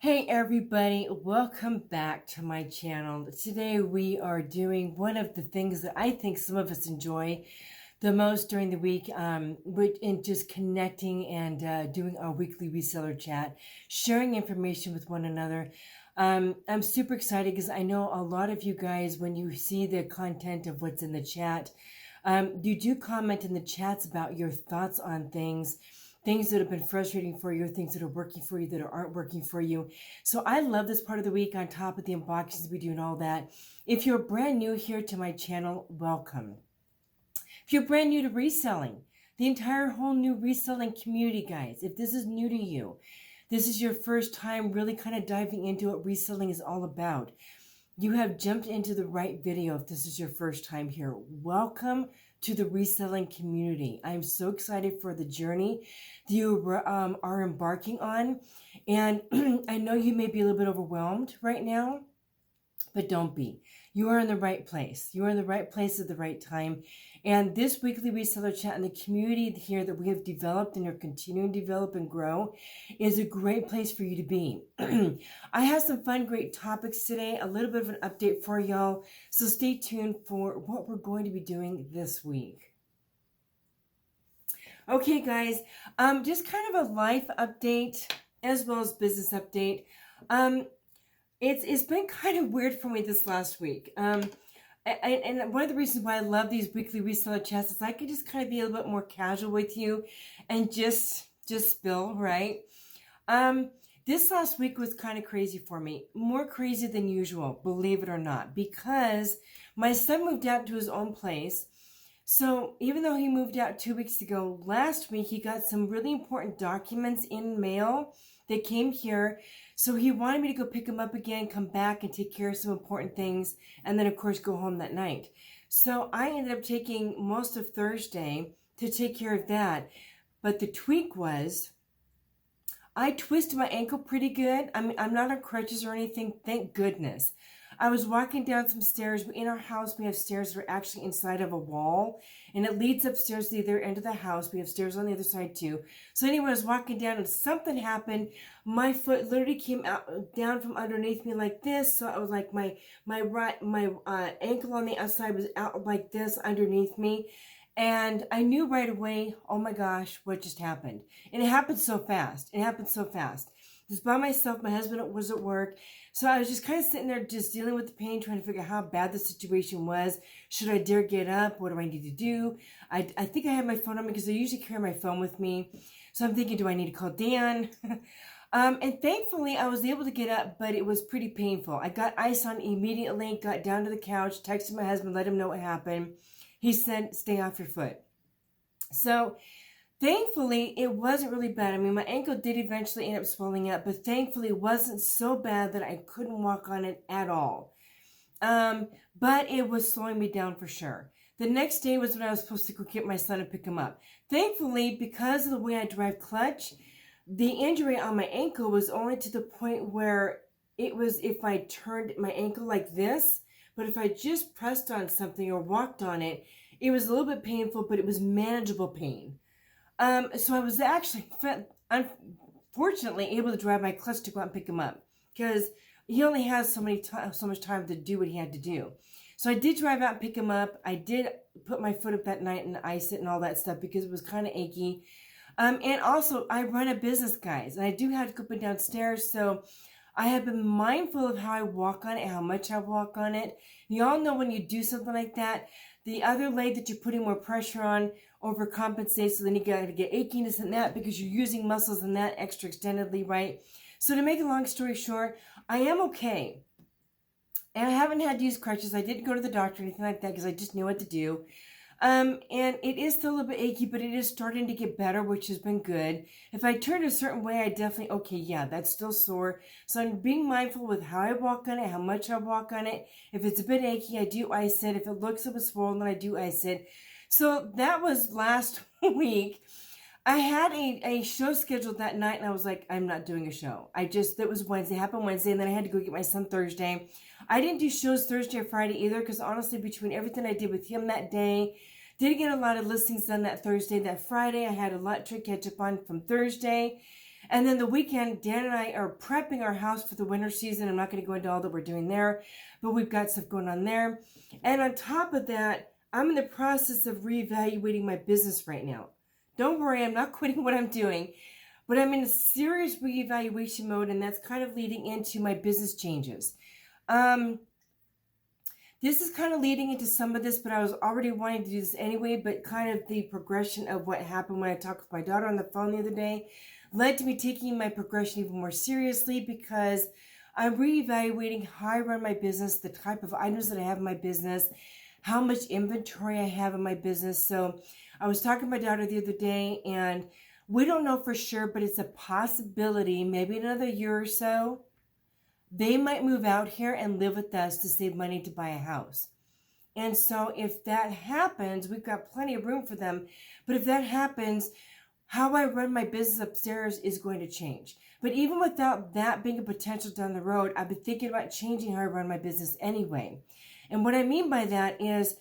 Hey everybody, welcome back to my channel. Today we are doing one of the things that I think some of us enjoy the most during the week, in just connecting and doing our weekly reseller chat, sharing information with one another. I'm super excited because I know a lot of you guys, when you see the content of what's in the chat, you do comment in the chats about your thoughts on things that have been frustrating for you, things that are working for you, that aren't working for you. So I love this part of the week on top of the unboxings we do and all that. If you're brand new here to my channel, welcome. If you're brand new to reselling, the entire whole new reselling community, guys, if this is new to you, this is your first time really kind of diving into what reselling is all about, you have jumped into the right video. If this is your first time here, welcome to the reselling community. I'm so excited for the journey that you are embarking on. And I know you may be a little bit overwhelmed right now, but don't be. You are in the right place. You are in the right place at the right time. And this weekly reseller chat and the community here that we have developed and are continuing to develop and grow is a great place for you to be. I have some fun, great topics today, a little bit of an update for y'all. So stay tuned for what we're going to be doing this week. Okay, guys, just kind of a life update as well as business update. It's been kind of weird for me this last week. And one of the reasons why I love these weekly reseller chats is I can just kind of be a little bit more casual with you and just spill, right? This last week was kind of crazy for me. More crazy than usual, believe it or not, because my son moved out to his own place. So even though he moved out 2 weeks ago, last week he got some really important documents in mail that came here. So he wanted me to go pick him up again, come back and take care of some important things, and then of course go home that night. So I ended up taking most of Thursday to take care of that. But the tweak was, I twisted my ankle pretty good. I mean, I'm not on crutches or anything, thank goodness. I was walking down some stairs. In our house, we have stairs that are actually inside of a wall, and it leads upstairs to the other end of the house. We have stairs on the other side too. So anyway, I was walking down and something happened. My foot literally came out down from underneath me like this. So I was like, my ankle on the outside was out like this underneath me. And I knew right away, oh my gosh, what just happened? And it happened so fast. It happened so fast. I was by myself. My husband was at work. So I was just kind of sitting there just dealing with the pain, trying to figure out how bad the situation was. Should I dare get up? What do I need to do? I think I had my phone on me because I usually carry my phone with me. So I'm thinking, do I need to call Dan? And thankfully, I was able to get up, but it was pretty painful. I got ice on immediately, got down to the couch, texted my husband, let him know what happened. He said, stay off your foot. So thankfully, it wasn't really bad. I mean, my ankle did eventually end up swelling up, but thankfully it wasn't so bad that I couldn't walk on it at all. But it was slowing me down for sure. The next day was when I was supposed to go get my son and pick him up. Thankfully, because of the way I drive clutch, the injury on my ankle was only to the point where it was if I turned my ankle like this, but if I just pressed on something or walked on it, it was a little bit painful, but it was manageable pain. So I was actually, unfortunately, able to drive my clutch to go out and pick him up because he only has so much time to do what he had to do. So I did drive out and pick him up. I did put my foot up that night and ice it and all that stuff because it was kind of achy. And also, I run a business, guys, and I do have to go up and down stairs, so I have been mindful of how I walk on it, how much I walk on it. You all know when you do something like that, the other leg that you're putting more pressure on overcompensates, so then you got to get achiness in that because you're using muscles in that extra extendedly, right? So to make a long story short, I am okay. And I haven't had to use crutches. I didn't go to the doctor or anything like that because I just knew what to do. And it is still a little bit achy, but it is starting to get better, which has been good. If I turn a certain way, I definitely, okay, yeah, that's still sore. So I'm being mindful with how I walk on it, how much I walk on it. If it's a bit achy, I do ice it. If it looks a bit swollen, then I do ice it. So that was last week. I had a show scheduled that night, and I was like, I'm not doing a show. That was Wednesday, happened Wednesday, and then I had to go get my son Thursday. I didn't do shows Thursday or Friday either, because honestly, between everything I did with him that day, didn't get a lot of listings done that Thursday. That Friday, I had a lot to catch up on from Thursday. And then the weekend, Dan and I are prepping our house for the winter season. I'm not going to go into all that we're doing there, but we've got stuff going on there. And on top of that, I'm in the process of reevaluating my business right now. Don't worry, I'm not quitting what I'm doing, but I'm in a serious reevaluation mode, and that's kind of leading into my business changes. This is kind of leading into some of this, but I was already wanting to do this anyway, but kind of the progression of what happened when I talked with my daughter on the phone the other day led to me taking my progression even more seriously, because I'm reevaluating how I run my business, the type of items that I have in my business, how much inventory I have in my business. So I was talking to my daughter the other day, and we don't know for sure, but it's a possibility, maybe another year or so, they might move out here and live with us to save money to buy a house. And so if that happens, we've got plenty of room for them. But if that happens, how I run my business upstairs is going to change. But even without that being a potential down the road, I've been thinking about changing how I run my business anyway. And what I mean by that is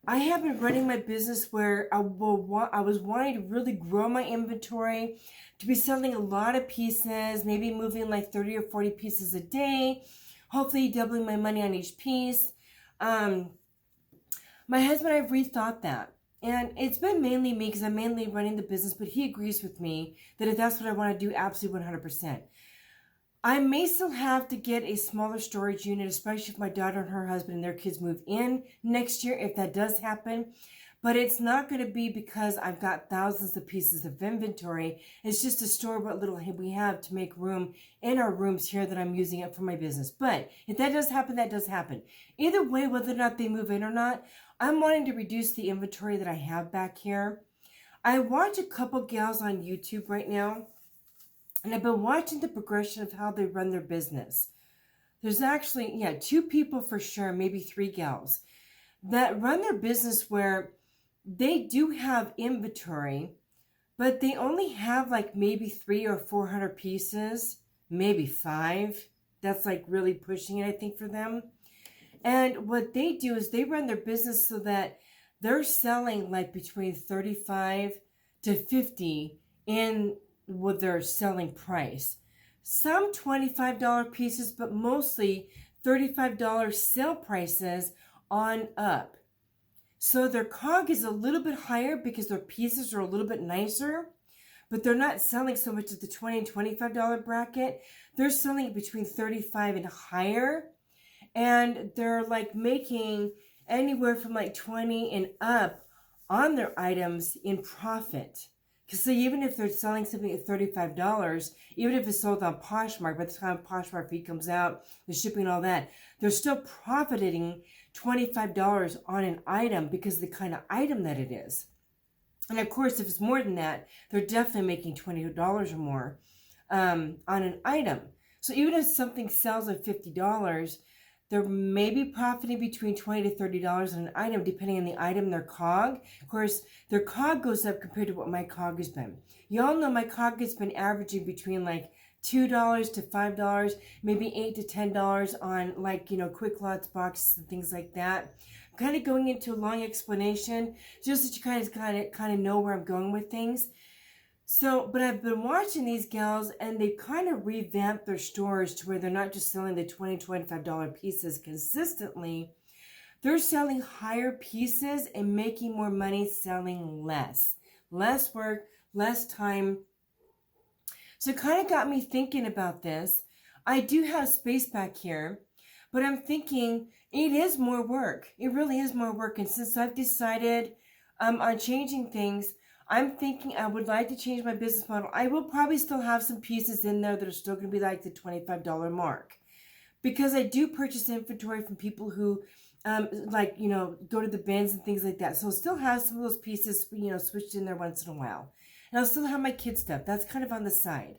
I have been running my business where I was wanting to really grow my inventory, to be selling a lot of pieces, maybe moving like 30 or 40 pieces a day, hopefully doubling my money on each piece. My husband and I have rethought that. And it's been mainly me, because I'm mainly running the business, but he agrees with me that if that's what I want to do, absolutely 100%. I may still have to get a smaller storage unit, especially if my daughter and her husband and their kids move in next year, if that does happen. But it's not going to be because I've got thousands of pieces of inventory. It's just to store what little we have to make room in our rooms here that I'm using it for my business. But if that does happen, that does happen. Either way, whether or not they move in or not, I'm wanting to reduce the inventory that I have back here. I watch a couple gals on YouTube right now, and I've been watching the progression of how they run their business. There's actually, 2 people for sure, maybe 3 gals, that run their business where they do have inventory, but they only have like maybe 300 or 400 pieces, maybe 5. That's like really pushing it, I think, for them. And what they do is they run their business so that they're selling like between 35 to 50 in with their selling price. Some $25 pieces, but mostly $35 sale prices on up. So their COG is a little bit higher because their pieces are a little bit nicer, but they're not selling so much at the $20 and $25 bracket. They're selling between 35 and higher, and they're like making anywhere from like 20 and up on their items in profit. So even if they're selling something at $35, even if it's sold on Poshmark, by the time Poshmark fee comes out, the shipping and all that, they're still profiting $25 on an item because of the kind of item that it is. And of course, if it's more than that, they're definitely making $20 or more on an item. So even if something sells at $50, they're maybe profiting between $20 to $30 on an item, depending on the item, their COG. Of course, their COG goes up compared to what my COG has been. You all know my COG has been averaging between like $2 to $5, maybe $8 to $10 on like, quick lots boxes and things like that. I'm kind of going into a long explanation just so you kind of know where I'm going with things. So, but I've been watching these gals, and they've kind of revamped their stores to where they're not just selling the $20, $25 pieces consistently. They're selling higher pieces and making more money selling less. Less work, less time. So it kind of got me thinking about this. I do have space back here, but I'm thinking it is more work. It really is more work. And since I've decided on changing things, I'm thinking I would like to change my business model. I will probably still have some pieces in there that are still going to be like the $25 mark, because I do purchase inventory from people who go to the bins and things like that. So I'll still have some of those pieces, switched in there once in a while. And I'll still have my kid stuff. That's kind of on the side.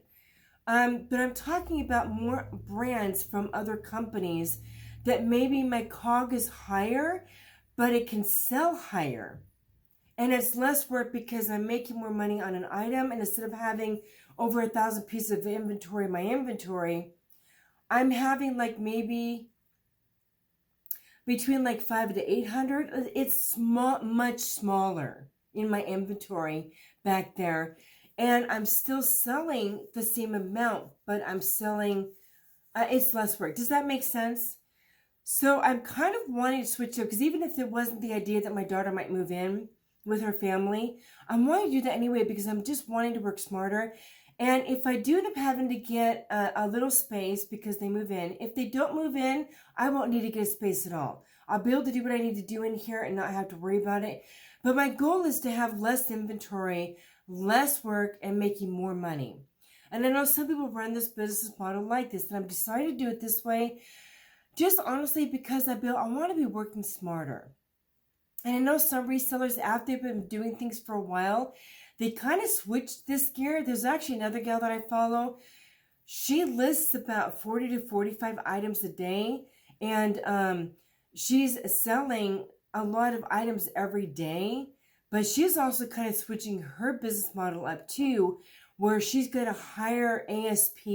But I'm talking about more brands from other companies that maybe my COG is higher, but it can sell higher. And it's less work because I'm making more money on an item. And instead of having over 1,000 pieces of inventory in my inventory, I'm having like maybe between like 500 to 800. It's much smaller in my inventory back there. and I'm still selling the same amount, but I'm selling, it's less work. Does that make sense? So I'm kind of wanting to switch up, because even if there wasn't the idea that my daughter might move in with her family, I'm wanting to do that anyway, because I'm just wanting to work smarter. And if I do end up having to get a little space because they move in, if they don't move in, I won't need to get a space at all. I'll be able to do what I need to do in here and not have to worry about it. But my goal is to have less inventory, less work, and making more money. And I know some people run this business model like this, and I've decided to do it this way, just honestly because I want to be working smarter. And I know some resellers, after they've been doing things for a while, they kind of switched this gear. There's actually another gal that I follow. She lists about 40 to 45 items a day, and she's selling a lot of items every day. But she's also kind of switching her business model up too, where she's got a higher ASP,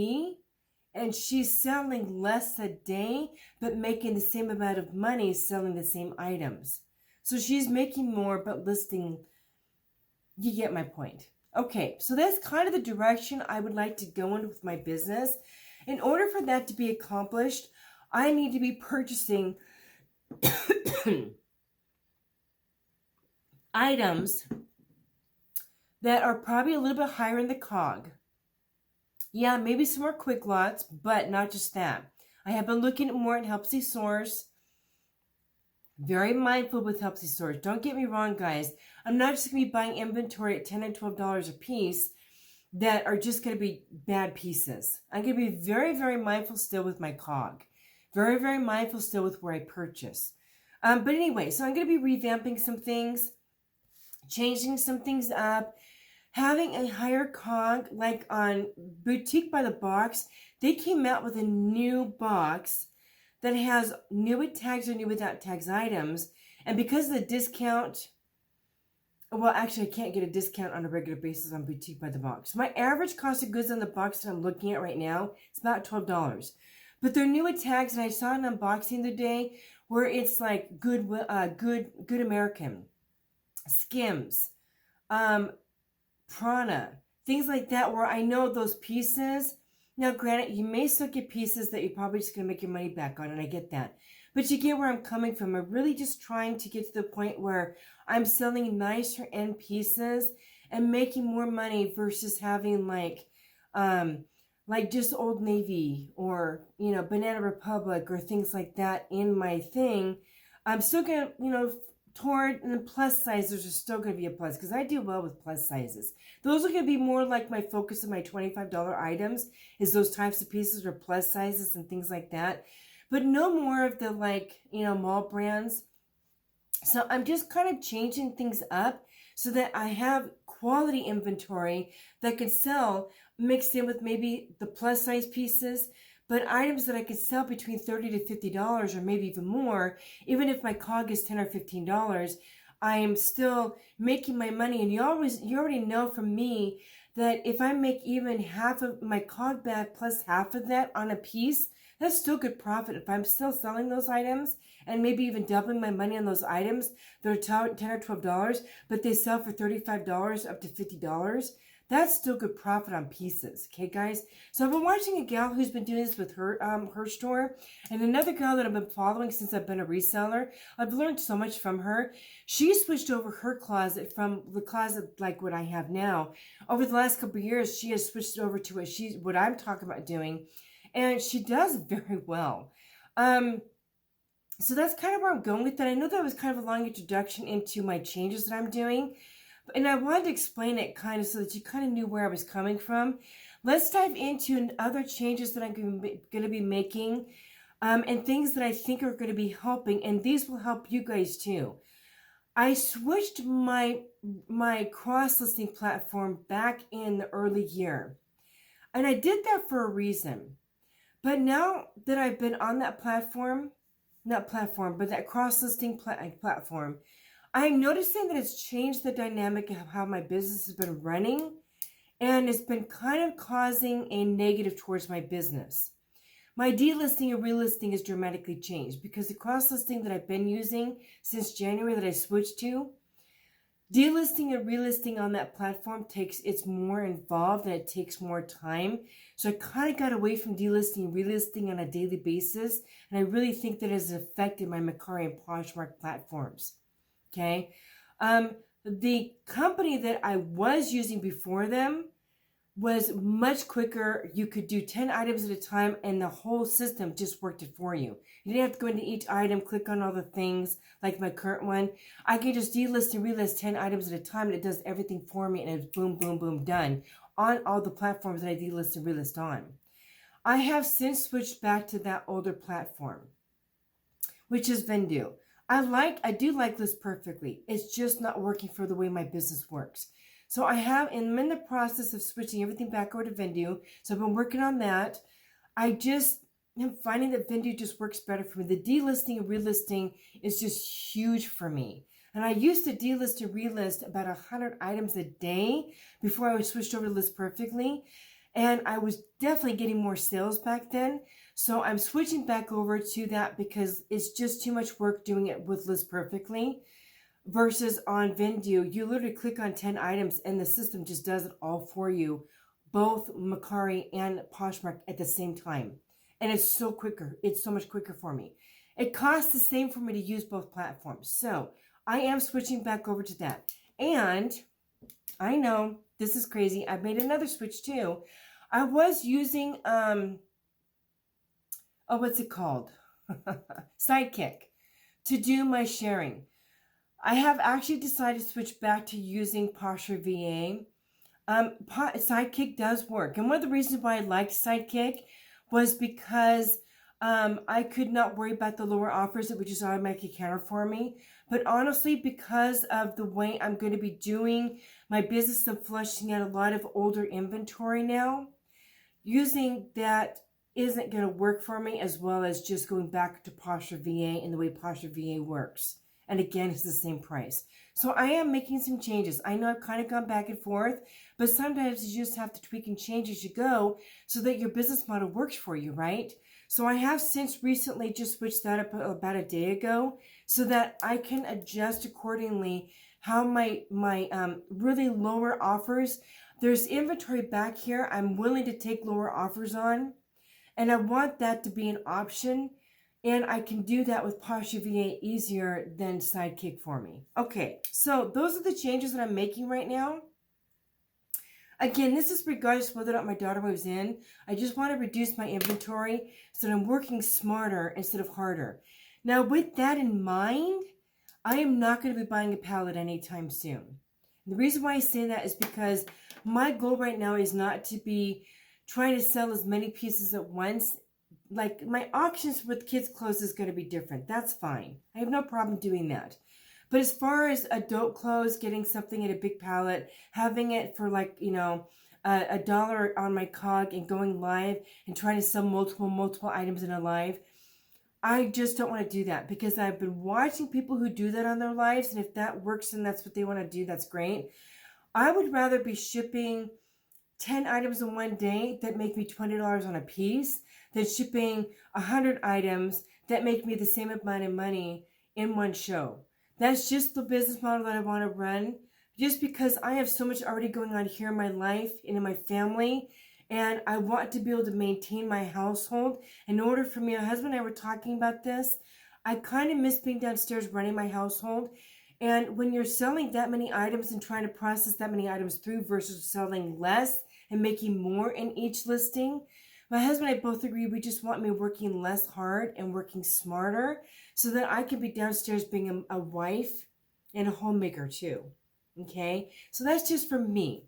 and she's selling less a day, but making the same amount of money selling the same items. So she's making more, but listing, you get my point. Okay, so that's kind of the direction I would like to go in with my business. In order for that to be accomplished, I need to be purchasing items that are probably a little bit higher in the COG. Yeah, maybe some more quick lots, but not just that. I have been looking at more at Helpsy Source. Very mindful with Helpsy Source. Don't get me wrong, guys. I'm not just going to be buying inventory at $10 and $12 a piece that are just going to be bad pieces. I'm going to be very, very mindful still with my COG. Very, very mindful still with where I purchase. But anyway, so I'm going to be revamping some things, changing some things up, having a higher COG, like on Boutique by the Box. They came out with a new box that has new with tags or new without tags items. And because of the discount, well, actually, I can't get a discount on a regular basis on Boutique by the Box. My average cost of goods on the box that I'm looking at right now is about $12. But they're new with tags, and I saw an unboxing the other day where it's like good American, Skims, Prana, things like that, where I know those pieces. Now, granted, you may still get pieces that you're probably just going to make your money back on, and I get that. But you get where I'm coming from. I'm really just trying to get to the point where I'm selling nicer end pieces and making more money versus having like just Old Navy or, Banana Republic or things like that in my thing. I'm still going to, toward, and the plus sizes are still going to be a plus, because I do well with plus sizes. Those are going to be more like my focus of my $25 items, is those types of pieces or plus sizes and things like that. But no more of the mall brands. So I'm just kind of changing things up so that I have quality inventory that can sell mixed in with maybe the plus size pieces, but items that I could sell between $30 to $50 or maybe even more. Even if my COG is $10 or $15, I am still making my money. And you already know from me that if I make even half of my COG back plus half of that on a piece, that's still good profit. If I'm still selling those items and maybe even doubling my money on those items that are $10 or $12, but they sell for $35 up to $50, that's still good profit on pieces. Okay, guys? So I've been watching a gal who's been doing this with her store, and another gal that I've been following since I've been a reseller. I've learned so much from her. She switched over her closet from the closet like what I have now. Over the last couple of years, she has switched over to what I'm talking about doing, and she does very well. So that's kind of where I'm going with that. I know that was kind of a long introduction into my changes that I'm doing, and I wanted to explain it kind of so that you kind of knew where I was coming from. Let's dive into other changes that I'm going to be making, and things that I think are going to be helping, and these will help you guys too. I switched my cross-listing platform back in the early year, and I did that for a reason. But now that I've been on that that cross-listing platform, I'm noticing that it's changed the dynamic of how my business has been running, and it's been kind of causing a negative towards my business. My delisting and relisting has dramatically changed because the cross-listing that I've been using since January that I switched to, Delisting and relisting on that platform it's more involved and it takes more time. So I kind of got away from delisting and relisting on a daily basis. And I really think that has affected my Mercari and Poshmark platforms. Okay. The company that I was using before them was much quicker. You could do 10 items at a time and the whole system just worked it for you. You didn't have to go into each item, click on all the things like my current one. I can just delist and relist 10 items at a time and it does everything for me and it's boom, boom, boom, done on all the platforms that I delist and relist on. I have since switched back to that older platform, which is Vendoo. I do like List Perfectly. It's just not working for the way my business works. So I'm in the process of switching everything back over to Vendoo. So I've been working on that. I'm finding that Vendoo just works better for me. The delisting and relisting is just huge for me. And I used to delist and relist about 100 items a day before I switched over to List Perfectly. And I was definitely getting more sales back then. So I'm switching back over to that because it's just too much work doing it with List Perfectly. Versus on Vendoo, you literally click on 10 items and the system just does it all for you, both Mercari and Poshmark at the same time. And it's so quicker. It's so much quicker for me. It costs the same for me to use both platforms. So I am switching back over to that. And I know this is crazy. I've made another switch too. I was using, what's it called? Sidekick to do my sharing. I have actually decided to switch back to using Posture VA. Sidekick does work. And one of the reasons why I liked Sidekick was because I could not worry about the lower offers. It would just automatically counter for me. But honestly, because of the way I'm going to be doing my business and flushing out a lot of older inventory now, using that isn't going to work for me, as well as just going back to Posture VA and the way Posture VA works. And again, it's the same price. So I am making some changes. I know I've kind of gone back and forth, but sometimes you just have to tweak and change as you go so that your business model works for you, right? So I have since recently just switched that up about a day ago so that I can adjust accordingly how my really lower offers. There's inventory back here I'm willing to take lower offers on, and I want that to be an option. And I can do that with Posture VA easier than Sidekick for me. Okay, so those are the changes that I'm making right now. Again, this is regardless of whether or not my daughter moves in. I just want to reduce my inventory so that I'm working smarter instead of harder. Now, with that in mind, I am not going to be buying a pallet anytime soon. The reason why I say that is because my goal right now is not to be trying to sell as many pieces at once. Like my auctions with kids' clothes is going to be different. That's fine. I have no problem doing that. But as far as adult clothes, getting something in a big pallet, having it for like, $1 on my cog and going live and trying to sell multiple items in a live, I just don't want to do that because I've been watching people who do that on their lives. And if that works and that's what they want to do, that's great. I would rather be shipping 10 items in one day that make me $20 on a piece than shipping 100 items that make me the same amount of money in one show. That's just the business model that I want to run, just because I have so much already going on here in my life and in my family, and I want to be able to maintain my household. In order for me, my husband and I were talking about this, I kind of miss being downstairs running my household. And when you're selling that many items and trying to process that many items through versus selling less and making more in each listing, my husband and I both agree we just want me working less hard and working smarter so that I can be downstairs being a wife and a homemaker too. Okay? So that's just for me.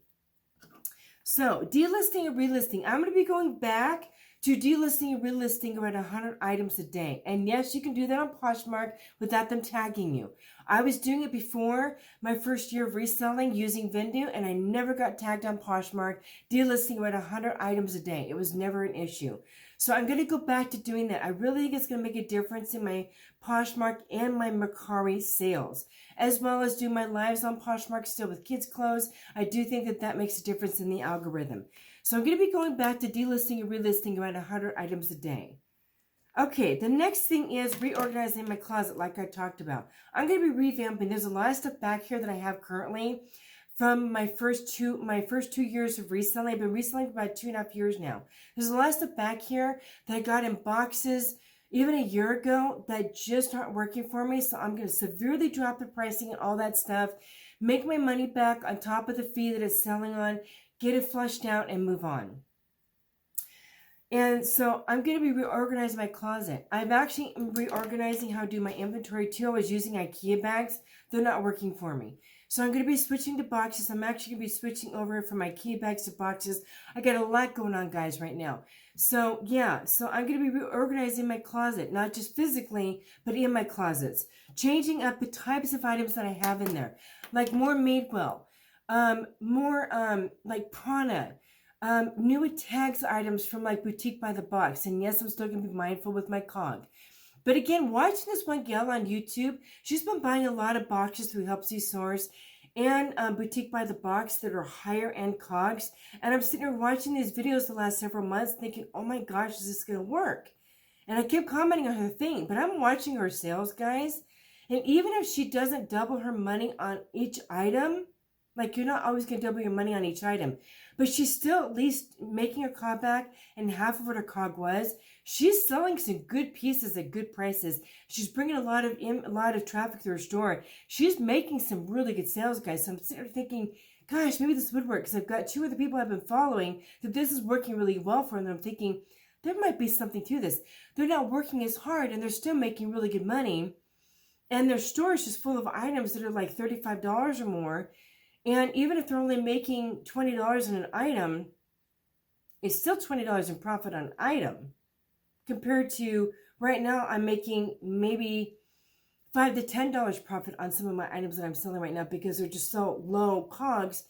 So delisting and relisting. I'm going to be going back to delisting and relisting around 100 items a day. And yes, you can do that on Poshmark without them tagging you. I was doing it before my first year of reselling using Vendoo, and I never got tagged on Poshmark, delisting around 100 items a day. It was never an issue. So I'm going to go back to doing that. I really think it's going to make a difference in my Poshmark and my Mercari sales, as well as do my lives on Poshmark still with kids' clothes. I do think that that makes a difference in the algorithm. So I'm going to be going back to delisting and relisting around 100 items a day. Okay, the next thing is reorganizing my closet like I talked about. I'm going to be revamping. There's a lot of stuff back here that I have currently from my first two years of reselling. I've been reselling for about 2.5 years now. There's a lot of stuff back here that I got in boxes even a year ago that just aren't working for me. So I'm going to severely drop the pricing and all that stuff, make my money back on top of the fee that it's selling on, get it flushed out, and move on. And so I'm going to be reorganizing my closet. I'm actually reorganizing how to do my inventory too. I was using IKEA bags. They're not working for me. So I'm going to be switching to boxes. I'm actually going to be switching over from IKEA bags to boxes. I got a lot going on, guys, right now. So yeah, so I'm going to be reorganizing my closet, not just physically, but in my closets. Changing up the types of items that I have in there. Like more Madewell, more like Prana, new tags items from like Boutique by the Box. And yes, I'm still going to be mindful with my cog. But again, watching this one gal on YouTube, she's been buying a lot of boxes through Helpsy Source and Boutique by the Box that are higher end cogs. And I'm sitting here watching these videos the last several months thinking, oh my gosh, is this going to work? And I kept commenting on her thing, but I'm watching her sales, guys. And even if she doesn't double her money on each item, like you're not always going to double your money on each item, but she's still at least making her cog back and half of what her cog was. She's selling some good pieces at good prices. She's bringing a lot of traffic to her store. She's making some really good sales, guys. So I'm sitting there thinking, gosh, maybe this would work because I've got 2 other people I've been following that this is working really well for, and I'm thinking there might be something to this. They're not working as hard and they're still making really good money, and their store is just full of items that are like $35 or more. And even if they're only making $20 in an item, it's still $20 in profit on an item. Compared to right now, I'm making maybe $5 to $10 profit on some of my items that I'm selling right now because they're just so low cogs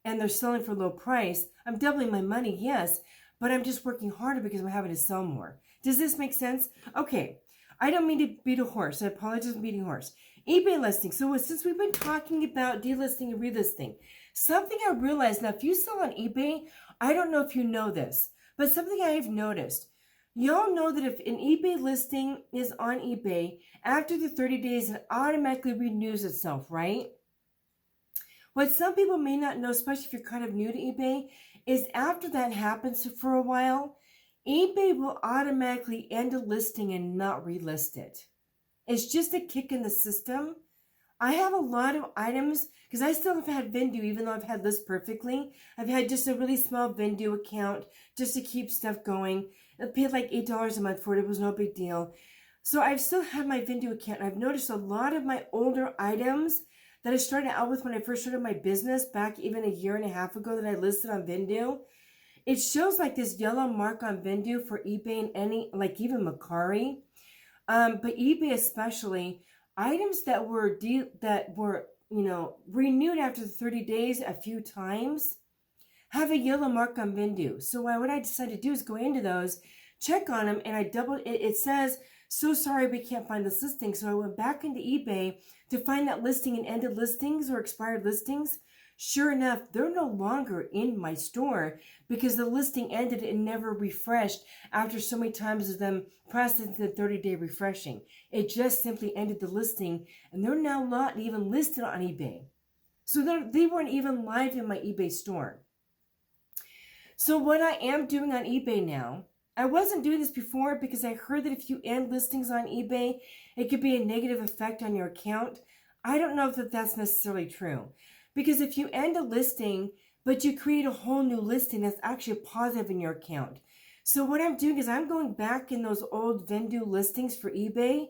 and they're selling for low price. I'm doubling my money, yes, but I'm just working harder because I'm having to sell more. Does this make sense? Okay, I don't mean to beat a horse. I apologize for beating a horse. eBay listing. So since we've been talking about delisting and relisting, something I realized, now if you sell on eBay, I don't know if you know this, but something I have noticed, y'all know that if an eBay listing is on eBay, after the 30 days, it automatically renews itself, right? What some people may not know, especially if you're kind of new to eBay, is after that happens for a while, eBay will automatically end a listing and not relist it. It's just a kick in the system. I have a lot of items because I still have had Vendoo, even though I've had List Perfectly. I've had just a really small Vendoo account just to keep stuff going. I paid like $8 a month for it. It was no big deal. So I've still had my Vendoo account. I've noticed a lot of my older items that I started out with when I first started my business back even a year and a half ago that I listed on Vendoo. It shows like this yellow mark on Vendoo for eBay and any, like even Macari. But eBay especially, items that were renewed after the 30 days a few times have a yellow mark on Vendoo. So what I decided to do is go into those, check on them, and I doubled it. It says, so sorry we can't find this listing. So I went back into eBay to find that listing and ended listings or expired listings. Sure enough, they're no longer in my store because the listing ended and never refreshed after so many times of them processing the 30-day refreshing. It just simply ended the listing, and they're now not even listed on eBay. So they weren't even live in my eBay store. So what I am doing on eBay now, I wasn't doing this before because I heard that if you end listings on eBay, it could be a negative effect on your account. I don't know if that's necessarily true. Because if you end a listing, but you create a whole new listing, that's actually a positive in your account. So what I'm doing is I'm going back in those old Vendoo listings for eBay,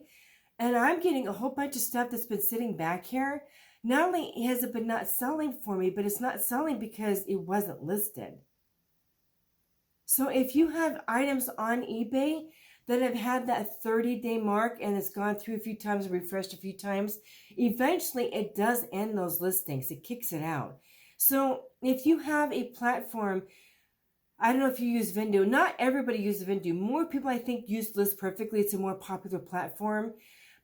and I'm getting a whole bunch of stuff that's been sitting back here. Not only has it been not selling for me, but it's not selling because it wasn't listed. So if you have items on eBay that have had that 30-day mark and it's gone through a few times and refreshed a few times, eventually it does end those listings. It kicks it out. So if you have a platform, I don't know if you use Vendoo. Not everybody uses Vendoo. More people, I think, use List Perfectly. It's a more popular platform.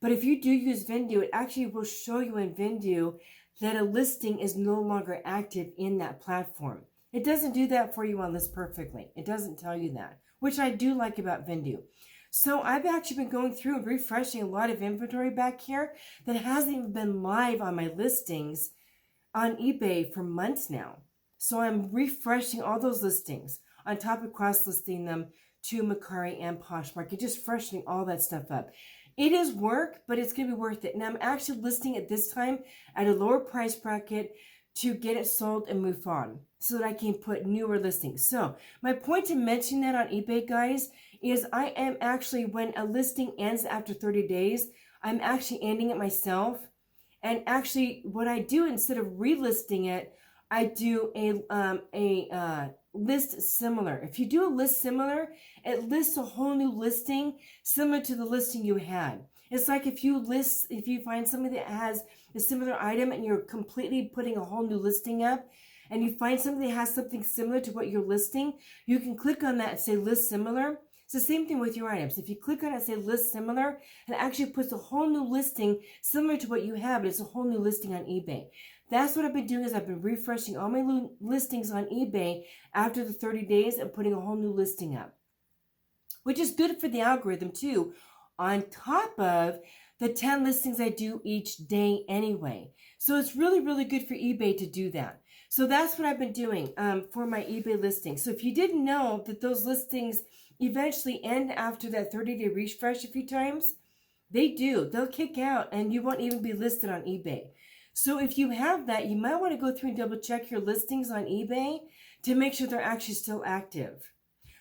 But if you do use Vendoo, it actually will show you in Vendoo that a listing is no longer active in that platform. It doesn't do that for you on List Perfectly. It doesn't tell you that, which I do like about Vendoo. So I've actually been going through and refreshing a lot of inventory back here that hasn't even been live on my listings on eBay for months now. So I'm refreshing all those listings on top of cross-listing them to Mercari and Poshmark and just freshening all that stuff up. It is work, but it's going to be worth it. And I'm actually listing it this time at a lower price bracket to get it sold and move on so that I can put newer listings. So my point in mentioning that on eBay, guys, is I am actually, when a listing ends after 30 days, I'm actually ending it myself. And actually, what I do instead of relisting it, I do a list similar. If you do a list similar, it lists a whole new listing similar to the listing you had. It's like if you find somebody that has a similar item and you're completely putting a whole new listing up, and you find somebody that has something similar to what you're listing, you can click on that and say list similar. It's the same thing with your items. If you click on it and say list similar, it actually puts a whole new listing similar to what you have. It's a whole new listing on eBay. That's what I've been doing, is I've been refreshing all my listings on eBay after the 30 days and putting a whole new listing up, which is good for the algorithm too, on top of the 10 listings I do each day anyway. So it's really, really good for eBay to do that. So that's what I've been doing for my eBay listings. So if you didn't know that those listings eventually end after that 30-day refresh a few times, they do. They'll kick out and you won't even be listed on eBay. So if you have that, you might want to go through and double check your listings on eBay to make sure they're actually still active.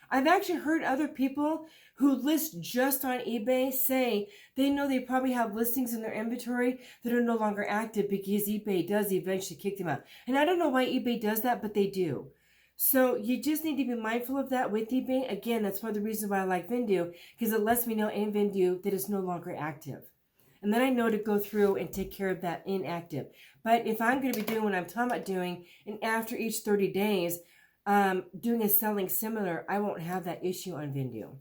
I've actually heard other people who list just on eBay say they know they probably have listings in their inventory that are no longer active because eBay does eventually kick them out. And I don't know why eBay does that, but they do. So you just need to be mindful of that with eBay. Again, that's one of the reasons why I like Vendu, because it lets me know in Vendu that it's no longer active. And then I know to go through and take care of that inactive. But if I'm going to be doing what I'm talking about doing, and after each 30 days, doing a selling similar, I won't have that issue on Vendu.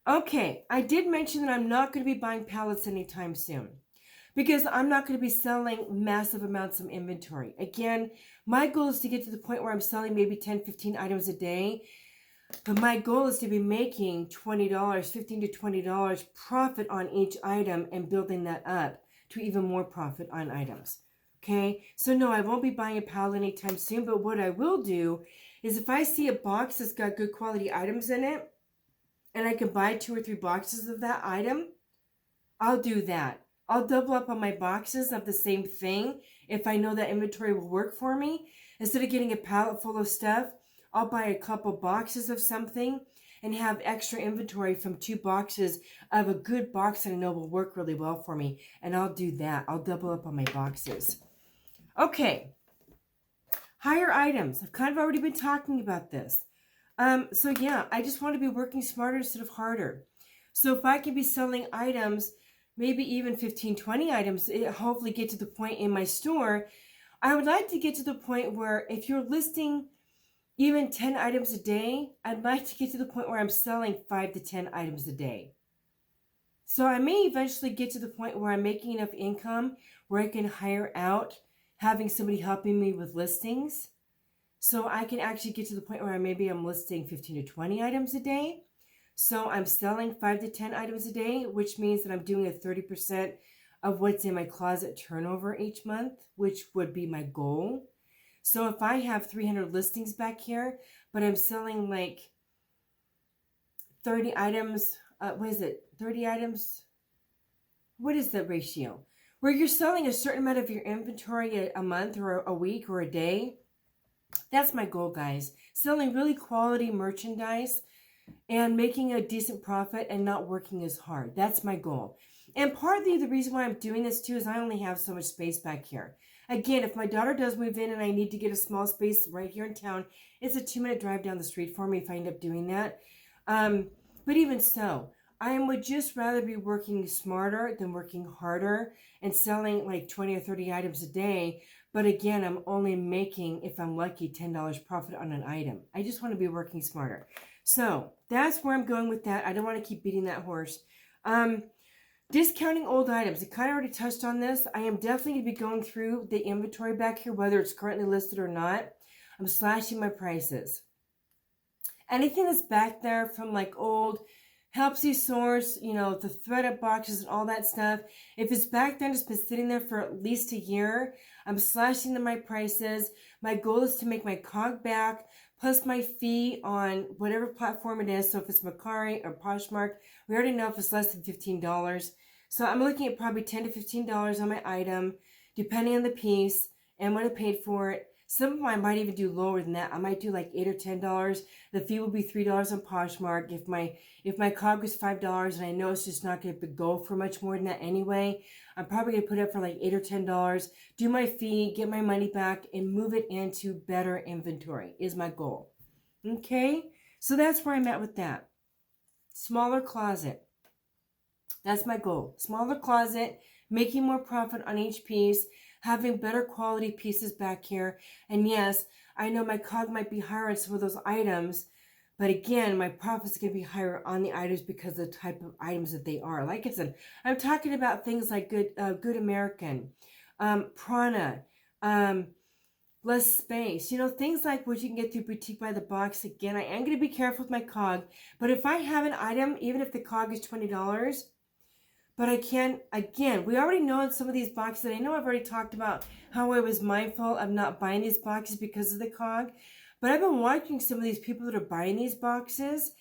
Okay, I did mention that I'm not going to be buying pallets anytime soon because I'm not going to be selling massive amounts of inventory. Again, my goal is to get to the point where I'm selling maybe 10, 15 items a day. But my goal is to be making $20, $15 to $20 profit on each item and building that up to even more profit on items. Okay, so no, I won't be buying a pallet anytime soon, but what I will do is if I see a box that's got good quality items in it, and I can buy 2 or 3 boxes of that item, I'll do that. I'll double up on my boxes of the same thing if I know that inventory will work for me. Instead of getting a pallet full of stuff, I'll buy a couple boxes of something and have extra inventory from 2 boxes of a good box that I know will work really well for me. And I'll do that. I'll double up on my boxes. Okay. Higher items. I've kind of already been talking about this. So yeah, I just want to be working smarter instead of harder. So if I can be selling items, maybe even 15, 20 items, hopefully get to the point in my store, I would like to get to the point where if you're listing even 10 items a day, I'd like to get to the point where I'm selling 5 to 10 items a day. So I may eventually get to the point where I'm making enough income where I can hire out, having somebody helping me with listings. So I can actually get to the point where maybe I'm listing 15 to 20 items a day. So I'm selling 5 to 10 items a day, which means that I'm doing a 30% of what's in my closet turnover each month, which would be my goal. So if I have 300 listings back here, but I'm selling like 30 items, 30 items? What is the ratio? Where you're selling a certain amount of your inventory a month or a week or a day. That's my goal, guys. Selling really quality merchandise and making a decent profit and not working as hard. That's my goal. And partly the reason why I'm doing this too is I only have so much space back here. Again, if my daughter does move in and I need to get a small space right here in town, it's a 2-minute drive down the street for me if I end up doing that. But even so, I would just rather be working smarter than working harder and selling like 20 or 30 items a day. But again, I'm only making, if I'm lucky, $10 profit on an item. I just want to be working smarter. So that's where I'm going with that. I don't want to keep beating that horse. Discounting old items. I kind of already touched on this. I am definitely going to be going through the inventory back here, whether it's currently listed or not. I'm slashing my prices. Anything that's back there from like old Helpsy source, you know, the threaded boxes and all that stuff. If it's back there and it's been sitting there for at least a year, I'm slashing my prices. My goal is to make my cog back plus my fee on whatever platform it is. So if it's Mercari or Poshmark, we already know if it's less than $15. So I'm looking at probably $10 to $15 on my item, depending on the piece and what I paid for it. Some of them I might even do lower than that. I might do like $8 or $10. The fee will be $3 on Poshmark. If my cog was $5 and I know it's just not going to go for much more than that anyway, I'm probably going to put it up for like $8 or $10, do my fee, get my money back, and move it into better inventory is my goal. Okay? So that's where I'm at with that. Smaller closet. That's my goal. Smaller closet, making more profit on each piece, having better quality pieces back here. And yes, I know my cog might be higher on some of those items, but again, my profit's going to be higher on the items because of the type of items that they are. Like I said, I'm talking about things like Good American, Prana, less space, you know, things like what you can get through Boutique by the Box. Again, I am going to be careful with my cog, but if I have an item, even if the cog is $20, but I can, again, we already know in some of these boxes, and I know I've already talked about how I was mindful of not buying these boxes because of the cog, but I've been watching some of these people that are buying these boxes,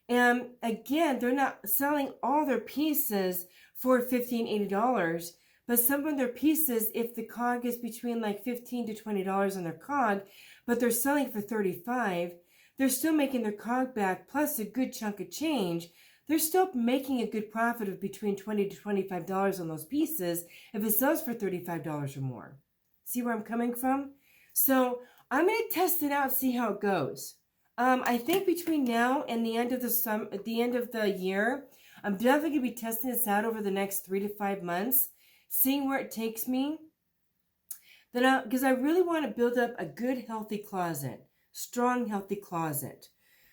and again, they're not selling all their pieces for $15, $80, but some of their pieces, if the cog is between like $15 to $20 on their cog, but they're selling for $35, they're still making their cog back plus a good chunk of change. They're still making a good profit of between $20 to $25 on those pieces if it sells for $35 or more. See where I'm coming from? So I'm going to test it out, see how it goes. I think between now and the end of the year, I'm definitely going to be testing this out over the next 3 to 5 months, seeing where it takes me. Because I really want to build up a good, healthy closet, strong, healthy closet.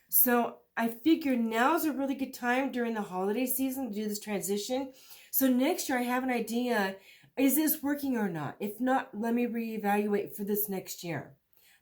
So I figure now's a really good time during the holiday season to do this transition. So next year I have an idea, is this working or not? If not, let me reevaluate for this next year.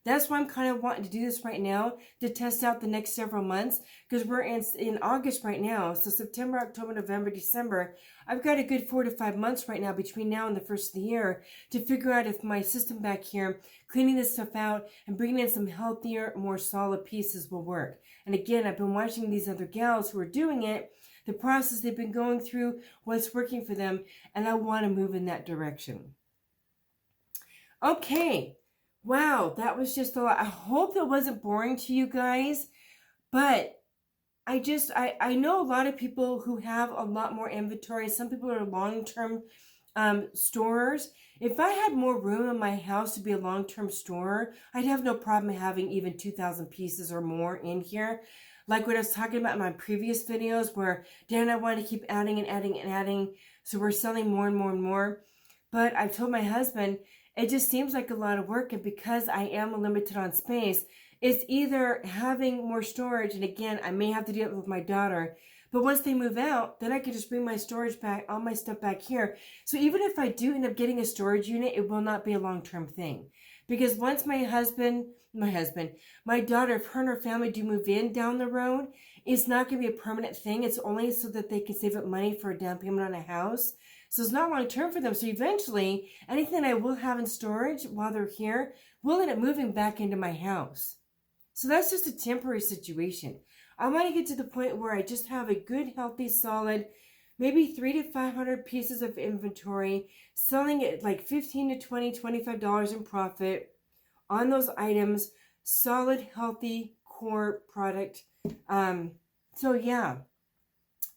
That's why I'm kind of wanting to do this right now, to test out the next several months, because we're in August right now. So September, October, November, December, I've got a good 4 to 5 months right now between now and the first of the year to figure out if my system back here, cleaning this stuff out and bringing in some healthier, more solid pieces will work. And again, I've been watching these other gals who are doing it, the process they've been going through, what's working for them, and I want to move in that direction. Okay. Wow, that was just a lot. I hope that wasn't boring to you guys, but I know a lot of people who have a lot more inventory. Some people are long-term storers. If I had more room in my house to be a long-term storer, I'd have no problem having even 2,000 pieces or more in here. Like what I was talking about in my previous videos where Dan and I wanted to keep adding and adding and adding. So we're selling more and more and more. But I've told my husband, it just seems like a lot of work, and because I am limited on space, it's either having more storage, and again, I may have to do it with my daughter, but once they move out, then I can just bring my storage back, all my stuff back here. So even if I do end up getting a storage unit, it will not be a long-term thing. Because once my daughter, if her and her family do move in down the road, it's not going to be a permanent thing. It's only so that they can save up money for a down payment on a house. So it's not long term for them. So eventually, anything I will have in storage while they're here will end up moving back into my house. So that's just a temporary situation. I want to get to the point where I just have a good, healthy, solid, maybe 300 to 500 pieces of inventory, selling it like $15 to $20, $25 in profit on those items, solid, healthy, core product. So yeah,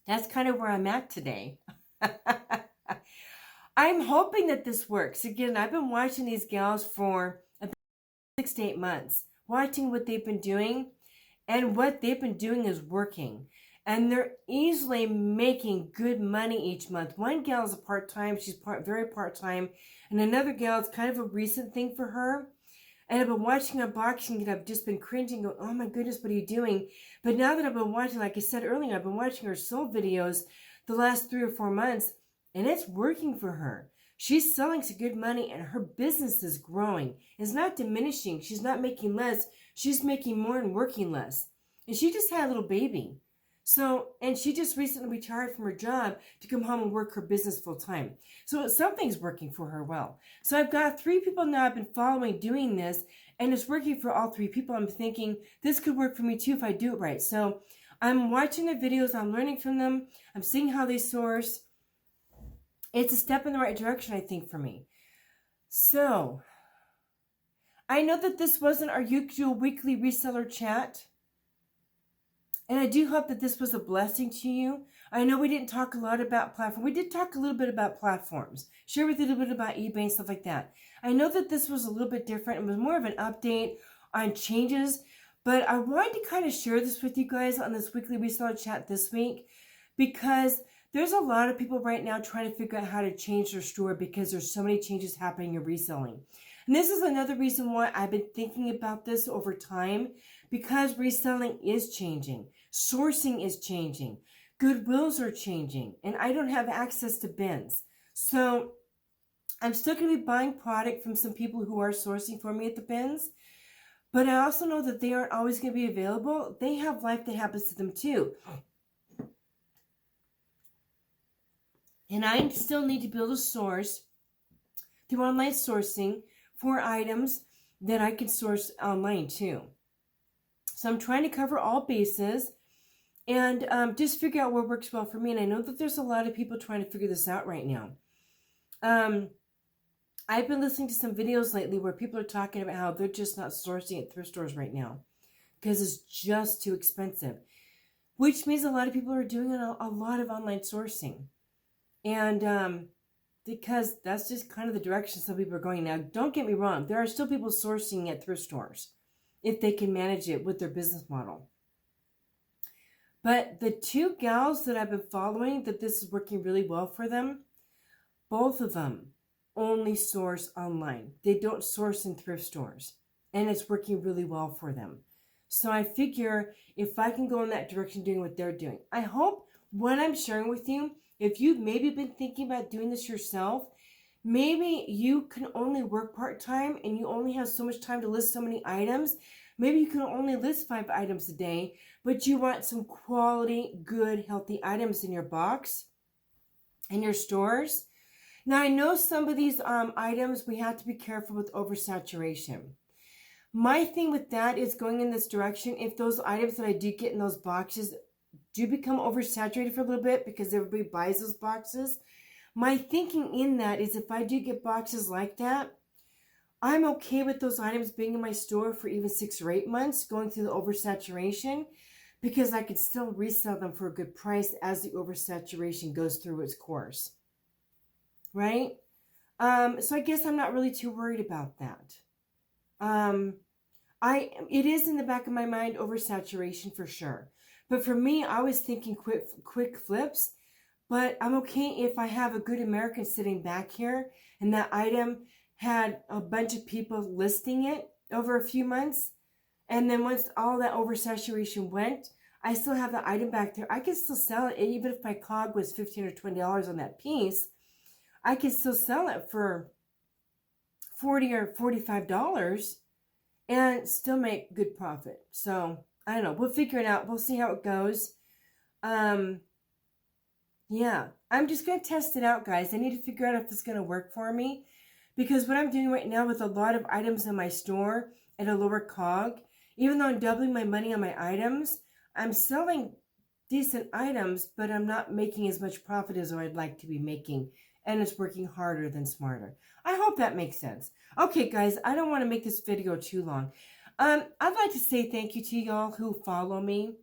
that's kind of where I'm at today. I'm hoping that this works. Again, I've been watching these gals for about 6 to 8 months, watching what they've been doing, and what they've been doing is working. And they're easily making good money each month. One gal is a part-time, she's very part-time, and another gal, it's kind of a recent thing for her. And I've been watching unboxing and I've just been cringing, going, oh my goodness, what are you doing? But now that I've been watching, like I said earlier, I've been watching her sold videos the last 3 or 4 months, and it's working for her. She's selling some good money and her business is growing. It's not diminishing. She's not making less. She's making more and working less. And she just had a little baby. So, and she just recently retired from her job to come home and work her business full time. So something's working for her well. So I've got 3 people now I've been following doing this, and it's working for all 3 people. I'm thinking this could work for me too if I do it right. So I'm watching their videos, I'm learning from them, I'm seeing how they source. It's a step in the right direction, I think, for me. So I know that this wasn't our usual weekly reseller chat. And I do hope that this was a blessing to you. I know we didn't talk a lot about platform. We did talk a little bit about platforms. Share with you a little bit about eBay and stuff like that. I know that this was a little bit different. It was more of an update on changes. But I wanted to kind of share this with you guys on this weekly reseller chat this week, because there's a lot of people right now trying to figure out how to change their store because there's so many changes happening in reselling. And this is another reason why I've been thinking about this over time, because reselling is changing. Sourcing is changing. Goodwills are changing. And I don't have access to bins. So I'm still going to be buying product from some people who are sourcing for me at the bins. But I also know that they aren't always going to be available. They have life that happens to them too. And I still need to build a source through online sourcing for items that I can source online too. So I'm trying to cover all bases and just figure out what works well for me. And I know that there's a lot of people trying to figure this out right now. I've been listening to some videos lately where people are talking about how they're just not sourcing at thrift stores right now because it's just too expensive, which means a lot of people are doing a lot of online sourcing. And because that's just kind of the direction some people are going now. Don't get me wrong. There are still people sourcing at thrift stores if they can manage it with their business model. But the 2 gals that I've been following, that this is working really well for them, both of them only source online. They don't source in thrift stores. And it's working really well for them. So I figure if I can go in that direction doing what they're doing. I hope what I'm sharing with you, if you've maybe been thinking about doing this yourself, maybe you can only work part-time and you only have so much time to list so many items. Maybe you can only list 5 items a day, but you want some quality, good, healthy items in your box, in your stores. Now, I know some of these items, we have to be careful with oversaturation. My thing with that is going in this direction. If those items that I do get in those boxes do become oversaturated for a little bit because everybody buys those boxes, my thinking in that is if I do get boxes like that, I'm okay with those items being in my store for even 6 or 8 months, going through the oversaturation, because I could still resell them for a good price as the oversaturation goes through its course. Right? So I guess I'm not really too worried about that. It is in the back of my mind, oversaturation for sure. But for me, I was thinking quick flips. But I'm okay if I have a good American sitting back here and that item had a bunch of people listing it over a few months. And then once all that oversaturation went, I still have the item back there. I can still sell it. Even if my COG was $15 or $20 on that piece, I can still sell it for $40 or $45 and still make good profit. So I don't know. We'll figure it out. We'll see how it goes. Yeah, I'm just going to test it out, guys. I need to figure out if it's going to work for me, because what I'm doing right now with a lot of items in my store at a lower COG, even though I'm doubling my money on my items, I'm selling decent items, but I'm not making as much profit as I'd like to be making, and it's working harder than smarter. I hope that makes sense. Okay, guys, I don't want to make this video too long. I'd like to say thank you to y'all who follow me.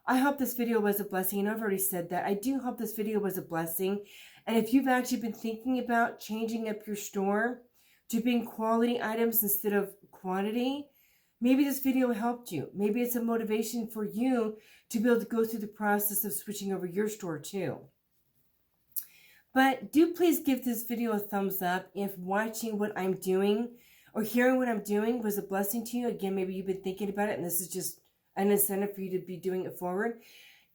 I hope this video was a blessing, and I've already said that. I do hope this video was a blessing. And if you've actually been thinking about changing up your store to being quality items instead of quantity, maybe this video helped you. Maybe it's a motivation for you to be able to go through the process of switching over your store too. But do please give this video a thumbs up if watching what I'm doing or hearing what I'm doing was a blessing to you. Again, maybe you've been thinking about it and this is just an incentive for you to be doing it forward.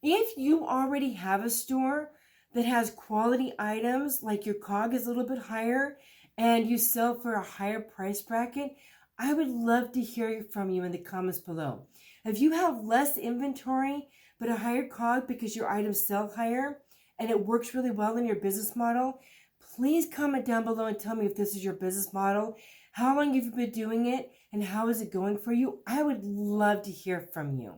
If you already have a store that has quality items, like your COG is a little bit higher and you sell for a higher price bracket, I would love to hear from you in the comments below. If you have less inventory, but a higher COG because your items sell higher and it works really well in your business model, please comment down below and tell me if this is your business model. How long have you been doing it and how is it going for you? I would love to hear from you.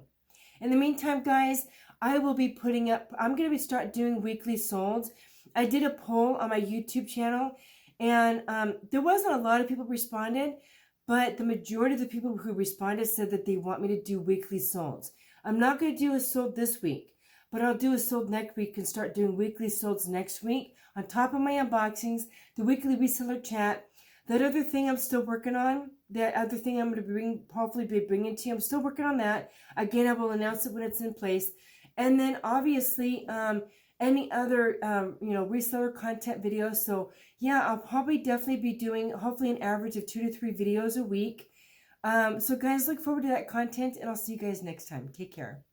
In the meantime, guys, I will be putting up, I'm going to start doing weekly solds. I did a poll on my YouTube channel and there wasn't a lot of people responded, but the majority of the people who responded said that they want me to do weekly solds. I'm not going to do a sold this week, but I'll do a sold next week and start doing weekly solds next week on top of my unboxings, the weekly reseller chat. That other thing I'm still working on, that other thing I'm going to hopefully be bringing to you, I'm still working on that. Again, I will announce it when it's in place. And then obviously, any other, reseller content videos. So yeah, I'll probably definitely be doing hopefully an average of 2 to 3 videos a week. So guys, look forward to that content and I'll see you guys next time. Take care.